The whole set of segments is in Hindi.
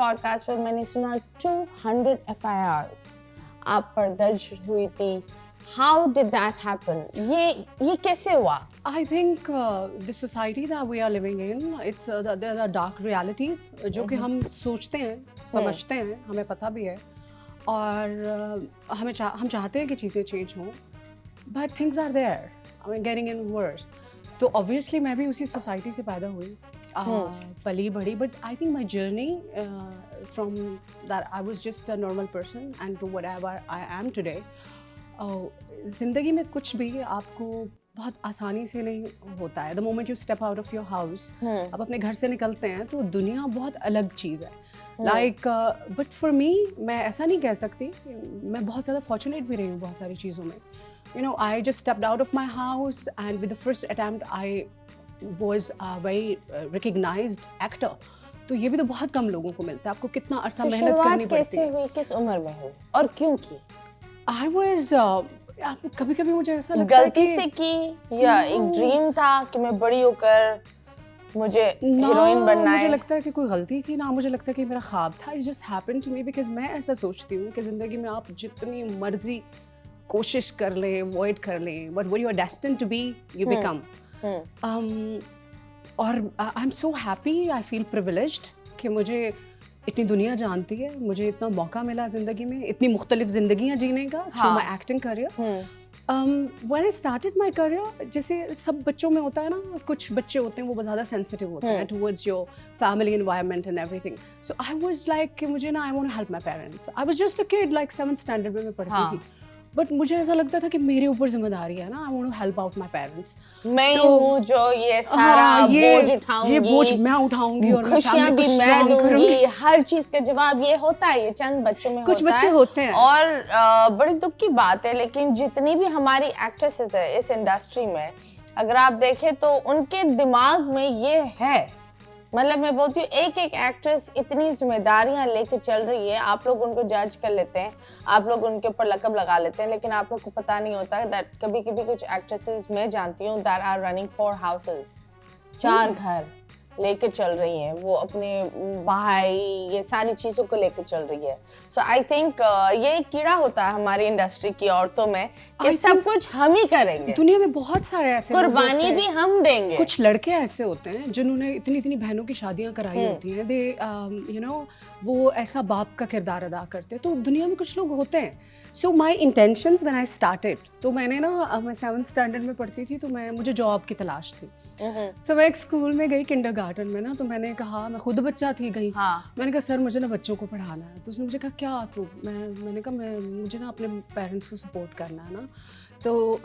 पॉडकास्ट पर मैंने सुना 200 FIRs आप पर दर्ज हुई थी. How did that happen? ये कैसे हुआ? I think the society that we are living in, it's there are dark realities जो कि हम सोचते हैं, समझते हैं, हमें पता भी है और हम चाहते हैं कि चीज़ें चेंज हों, but things are there. I mean, getting in worse. तो obviously मैं भी उसी सोसाइटी से पैदा हुई, पली बड़ी, but I think my journey from that I was just a normal person and to whatever I am today. ज़िंदगी में कुछ भी आपको बहुत आसानी से नहीं होता है. The moment you step out of your house, आप अपने घर से निकलते हैं तो दुनिया बहुत अलग चीज़ है. लाइक बट फॉर मी, मैं ऐसा नहीं कह सकती, मैं बहुत ज़्यादा फॉर्चुनेट भी रही हूँ बहुत सारी चीज़ों में. You know, I just stepped out of my house and with the first attempt I was very recognized actor. तो ये भी तो बहुत कम लोगों को मिलता है. आपको कितना अरसा मेहनत करनी पड़ती है. कैसे हुई, किस उम्र में हुई और क्यों की? I was कभी-कभी मुझे ऐसा लगता है गलती से की या एक ड्रीम था कि मैं बड़ी होकर मुझे हीरोइन बनना है? मुझे लगता है कि कोई गलती थी ना, मुझे लगता है कि मेरा ख्वाब था. It just happened to me because मैं ऐसा सोचती हूँ कि ज़िंदगी में आप जितनी मर्जी कोशिश कर लें, अवॉइड कर लें, but what you are destined to be, you become. और I am so happy, I feel privileged कि मुझे इतनी दुनिया जानती है, मुझे इतना मौका मिला ज़िंदगी में, इतनी मुख्तलिफ ज़िंदगियाँ जीने का through my acting career. When I started my career, जैसे सब बच्चों में होता है ना, कुछ बच्चे होते हैं वो ज़्यादा सेंसिटिव होते हैं towards your family environment and everything. So I was like कि मुझे ना, I want to help my parents. I was just a kid, like 7th standard में मैं पढ़ती थी. बट मुझे ऐसा लगता था कि मेरे ऊपर जिम्मेदारी है ना, I want to help out my parents. मैं हूँ जो ये सारा बोझ उठाऊंगी, ये बोझ मैं उठाऊंगी और खुशियाँ भी मैं दूंगी. हर चीज का जवाब ये होता है. ये चंद बच्चों में कुछ बच्चे होते हैं और बड़ी दुख की बात है, लेकिन जितनी भी हमारी एक्ट्रेसेस है इस इंडस्ट्री में, अगर आप देखें तो उनके दिमाग में ये है. मतलब मैं बोलती हूँ, एक एक एक्ट्रेस इतनी जिम्मेदारियां लेकर चल रही है. आप लोग उनको जज कर लेते हैं, आप लोग उनके ऊपर लकब लगा लेते हैं, लेकिन आप लोग को पता नहीं होता दैट कभी कभी कुछ एक्ट्रेसेस मैं जानती हूँ दैट आर रनिंग 4 हाउसेस, 4 घर लेकर चल रही हैं. वो अपने भाई, ये सारी चीज़ों को लेकर चल रही है. सो आई थिंक ये एक कीड़ा होता है हमारी इंडस्ट्री की औरतों में कि सब कुछ हम ही करेंगे. दुनिया में बहुत सारे ऐसे कुर्बानी भी हम देंगे. कुछ लड़के ऐसे होते हैं जिन्होंने इतनी इतनी बहनों की शादियां कराई होती हैं. दे यू नो, वो ऐसा बाप का किरदार अदा करते हैं. तो दुनिया में कुछ लोग होते हैं. सो माई इंटेंशंस व्हेन आई स्टार्टेड, तो मैंने ना, मैं 7th स्टैंडर्ड में पढ़ती थी, तो मुझे जॉब की तलाश थी. तो मैं एक स्कूल में गई, किंडरगार्टन में ना, तो मैंने कहा, मैं खुद बच्चा थी गई. मैंने कहा सर मुझे ना बच्चों को पढ़ाना है. तो उसने मुझे कहा क्या, तो मैंने कहा मुझे ना अपने पेरेंट्स को सपोर्ट करना है ना. तो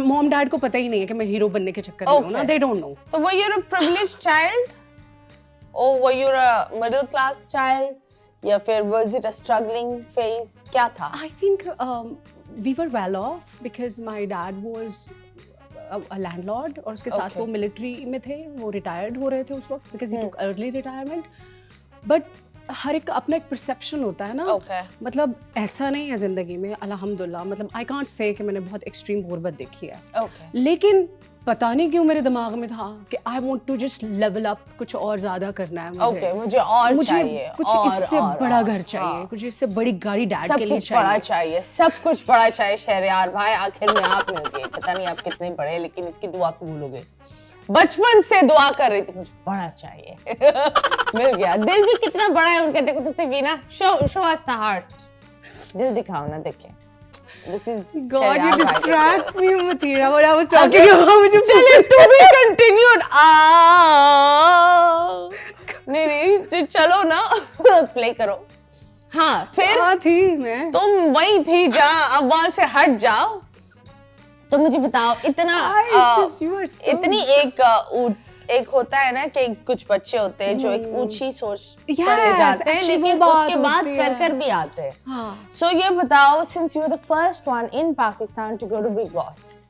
मॉम डैड को पता ही नहीं है कि मैं हीरो बनने के चक्कर में हूँ ना. They don't know. तो वो you're a privileged child or were you a middle class child या फिर was it a struggling phase? क्या था? I think we were well off because my dad was a landlord और उसके साथ वो मिलिट्री में थे. वो रिटायर्ड हो रहे थे उस वक्त because he took early retirement. But हर एक अपना एक परसेप्शन होता है ना. मतलब ऐसा नहीं है जिंदगी में, अल्हम्दुलिल्लाह. मतलब आई कांट से कि मैंने बहुत एक्सट्रीम गुर्बत देखी है. लेकिन पता नहीं क्यों मेरे दिमाग में था कि I want to just level up, कुछ और ज्यादा करना है मुझे. मुझे चाहिए, कुछ इससे बड़ा घर चाहिए, कुछ इससे बड़ी गाड़ी डैड के लिए चाहिए. सब कुछ बड़ा चाहिए. शहरयार भाई, आखिर में आप मिल गए. पता नहीं आप कितने बड़े, लेकिन इसकी दुआ कबूल हो गई. बचपन से दुआ कर रही थी मुझे बड़ा चाहिए. मिल गया. दिल भी कितना बड़ा है उनका. देखो तो सीवीना, शो अस द हार्ट. दिल दिखाओ ना. देखिए, this is God, you distract me, Mathira. What I was talking about. चलिए, to be continued. नहीं, चलो ना, प्ले करो. हाँ, फिर थी मैं. तुम वही थी जहाँ, अब वहाँ से हट जाओ. तो मुझे बताओ, इतना इतनी एक होता है ना कि कुछ बच्चे होते हैं जो एक ऊंची सोच पर जाते हैं, लेकिन उसके बाद कर भी आते हैं. सो ये बताओ, since you are the first one in Pakistan to go to Bigg Boss,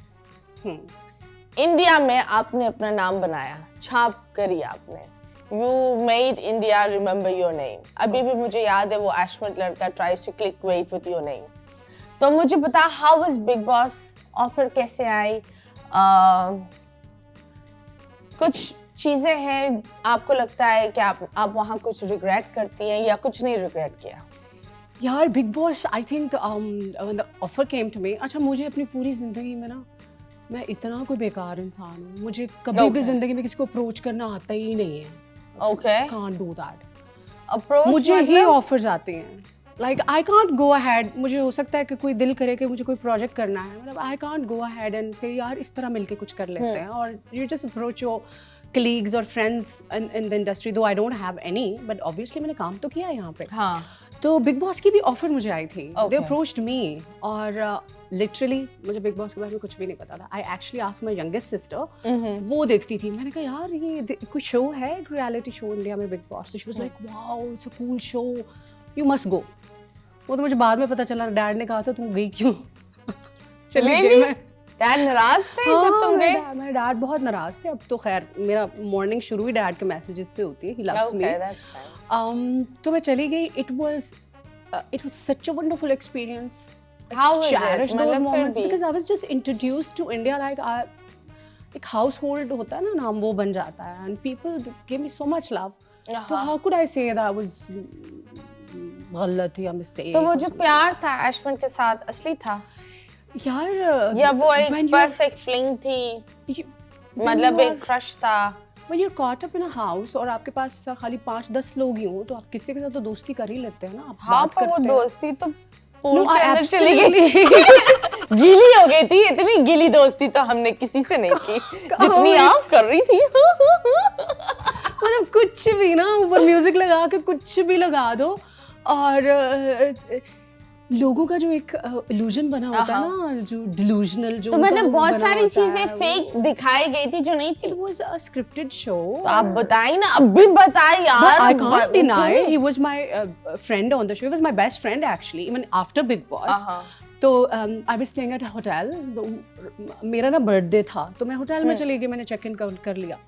India में आपने अपना नाम बनाया, छाप करी आपने. You made India remember your name. अभी भी मुझे याद है वो एशमत लड़का tries to click wait with your name. तो मुझे बता, how was Bigg Boss? Offer कैसे आई? कुछ चीजें हैं आपको लगता है कि आप वहाँ कुछ रिग्रेट करती हैं या कुछ नहीं रिग्रेट किया? यार Bigg Boss I think offer came to me, अच्छा मुझे अपनी पूरी जिंदगी में ना, मैं इतना कोई बेकार इंसान हूँ, मुझे कभी भी जिंदगी में किसी को अप्रोच करना आता ही नहीं है. Okay, can't do that. Approach मुझे ही ऑफर्स आते हैं, like I can't go ahead. मुझे हो सकता है कि कोई दिल करे कि मुझे कोई प्रोजेक्ट करना है, मतलब I can't go ahead and से यार इस तरह मिलके कुछ कर लेते हैं, और you just approach your colleagues or friends in the industry, though I don't have any, but obviously मैंने काम तो किया है यहाँ पे. हाँ. तो बिग बॉस की भी ऑफर मुझे आई थी. Okay. They approached me, और लिटरली मुझे बिग बॉस के बारे में कुछ भी नहीं पता था. I actually asked my youngest sister, वो देखती थी. मैंने कहा यार ये कोई शो है, एक रियलिटी शो इंडिया में, बिग बॉस. तो she was like wow it's a cool show, you must go. वो तो मुझे बाद में पता चला, डैड ने कहा था तुम गई क्यों. चली गई मैं. डैड नाराज थे जब तुम गए? मेरे डैड बहुत नाराज थे. अब तो खैर मेरा मॉर्निंग शुरू ही डैड के मैसेजेस से होती है. He loves me. तो मैं चली गई. It was such a wonderful experience. How was cherish it? those moments because I was just introduced to India, like एक household होता है ना नाम, वो बन जाता है, and people gave me so much love. तो how could I say that was गलत या mistake? तो वो जो प्यार था एशमिन के साथ असली था यार, या वो एक बस एक फ्लिंग थी, मतलब एक क्रश था? When you're caught up in a house और आपके पास खाली 5-10 लोग ही हों, तो आप किसी के साथ तो दोस्ती कर ही लेते हैं ना. आप हाँ, बात पर वो करते दोस्ती तो पूल No, के अंदर चली absolutely. गई. गीली हो गई थी. इतनी गीली दोस्ती तो हमने किसी से नहीं की जितनी आप कर रही थी. मतलब कुछ भी ना, ऊपर म्यूजिक लगा के कुछ भी लगा दो, और लोगों का जो एक इल्यूजन बना होता है ना, जो डिल्यूजनल, जो तो मतलब उनका बहुत बना सारी होता चीजें है, फेक दिखाई गई थी जो नहीं थी. It was a scripted show. तो आप बताइए ना, अब भी बताइए यार. I can't deny he was my friend on the show. He was my best friend actually, even after Big Boss. तो I was staying at a hotel. मेरा ना बर्थडे था, तो मैं होटल में चली गई. मैंने चेक इन कर लिया.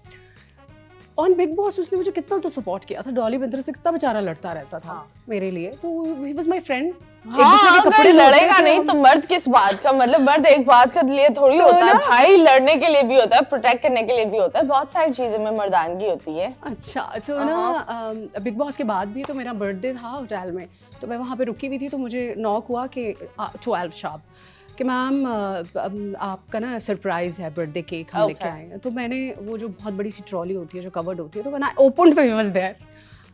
ऑन बिग बॉस उसने मुझे कितना तो सपोर्ट किया था. डॉली बिंद्रा से कितना बेचारा लड़ता रहता था मेरे लिए. तो ही वाज माय फ्रेंड. हाँ, अगर लड़ेगा नहीं तो मर्द किस बात का, मतलब मर्द एक बात के लिए थोड़ी होता है भाई, लड़ने के लिए भी होता है, प्रोटेक्ट करने के लिए भी होता है, बहुत सारी चीजें में मर्दानगी होती है. अच्छा, तो ना बिग बॉस के बाद भी तो मेरा बर्थडे था होटल में, तो मैं वहाँ पे रुकी हुई थी. तो मुझे नॉक हुआ कि 12 शार्प कि मैम आपका ना सरप्राइज है, बर्थडे केक हम लेके आए हैं. तो मैंने वो जो बहुत बड़ी सी ट्रॉली होती है जो कवर्ड होती है, तो मैंने ओपन तो ही was there.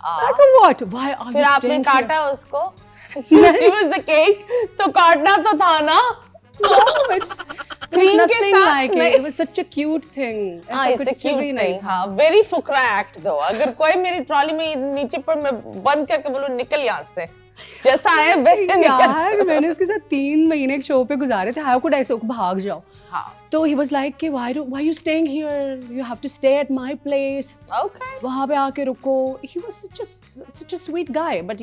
What why are you? फिर आपने काटा उसको? Since he was the cake, तो काटना तो था ना. क्रीम के साथ नहीं. It was such a cute thing. हाँ, it's a cute thing. हाँ, very फुकरा act though. अगर कोई मेरी ट्रॉली में नीचे पर मैं बंद करके बोलूं निकल यहाँ से, जैसा आया वैसे निकल. यार मैंने उसके साथ 3 महीने एक शो पे गुजारे थे. How could I say भाग जाओ? हाँ. तो he was like कि why you staying here? You have to stay at my place. Okay. वहाँ पे आके रुको. He was such a sweet guy. But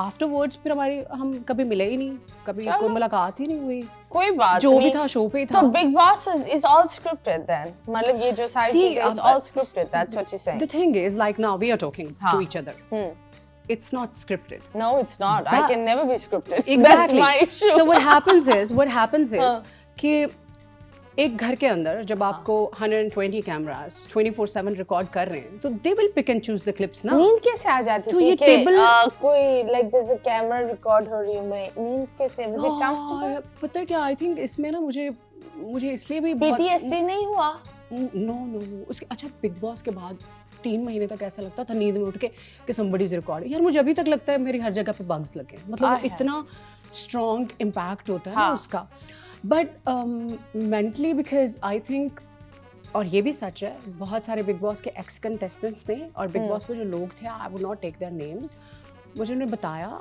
afterwards फिर हम कभी मिले ही नहीं, कभी कोई मुलाकात ही नहीं हुई. कोई बात जो नहीं. भी था शो पे ही था. तो Big Boss is all scripted then. मतलब ये जो सारी चीजें it's all scripted. That's what you're saying. The thing is, like now we are talking to each other. It's not scripted. No, it's not. I can never be scripted. Exactly. That's my issue. So what happens is कि एक घर के अंदर जब आपको 120 कैमरास 24/7 रिकॉर्ड कर रहे हैं, तो they will pick and choose the clips ना. नींद कैसे आ जाती तो थी ये कि कोई like there's a camera record हो रही है, मैं नींद कैसे? Was it comfortable? पता है क्या, I think इसमें ना मुझे इसलिए भी PTSD नहीं हुआ? No. उसके अच्छा बिग बॉस के बाद 3 महीने तक ऐसा लगता था नींद में उठ के कि somebody's recording. यार मुझे अभी तक लगता है मेरी हर जगह पे बग्स लगे. मतलब इतना स्ट्रॉन्ग इम्पैक्ट होता है ना उसका. But mentally because I think, और ये भी सच है, बहुत सारे बिग बॉस के एक्स कंटेस्टेंट्स ने और बिग बॉस में जो लोग थे, I would not take their names, मुझे उन्होंने बताया